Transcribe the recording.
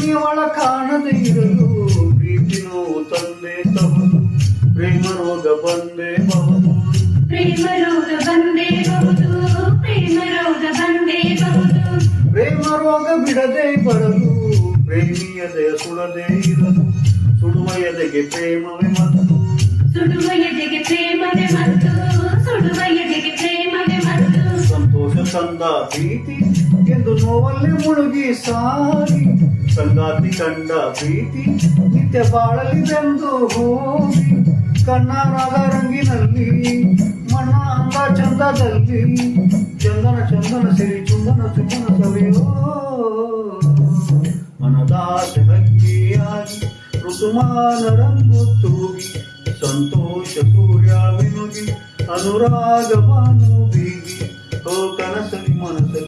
ಪ್ರೇಮಿಯವಳ ಕಾಣದೇ ಇರಲು ಪ್ರೀತಿ ನೋವು ತಂದೆ ತವರು ಪ್ರೇಮ ರೋಗ ಬಂದೇ ಬಹುದು ಪ್ರೇಮ ರೋಗ ಬಂದೇ ಬಹುದು ಪ್ರೇಮ ರೋಗ ಬಂದೇ ಬಹುದು ಪ್ರೇಮ ರೋಗ ಬಿಡದೆ ಬರಲು ಪ್ರೇಮಿಯದೆಯ ಸುಡದೇ ಇರಲು ಸುಡುವ ಎದೆಗೆ ಪ್ರೇಮವೇ ಮತ್ತು ಸುಡುವ ಎದೆಗೆ ಪ್ರೇಮವೇ ಮತ್ತು ಸುಡುವ ಎದೆಗೆ ಪ್ರೇಮವೇ ಮತ್ತು ಸಂತೋಷ ತಂದ ಪ್ರೀತಿ ಎಂದು ನೋವಲ್ಲಿ ಮುಳುಗಿ ಸಾಗಿ ಸಂಗಾತಿ ಕಂಡ ಪ್ರೀತಿ ನಿತ್ಯ ಬಾಳಲಿ ಬೆಂದು ಹೋಗಿ ಕಣ್ಣಾರಾಗ ರಂಗಿನಲ್ಲಿ ಮಣ್ಣ ಅಂದ ಚಂದದಲ್ಲಿ ಚಂದನ ಚಂದನ ಸಿರಿ ಚುಂಬನ ಚುಂಬನ ಸವಿಯೋ ಮನದಾಸೆ ಹಕ್ಕಿಯಾಗಿ ಋತುಮಾನ ರಂಗು ತೂಗಿ ಸಂತೋಷ ಸೂರ್ಯ ವಿನುಗಿ ಅನುರಾಗ ಬಾನು ಬೀಗಿ ಓ ಕನಸಲಿ ಮನಸ್ಸಲ್ಲಿ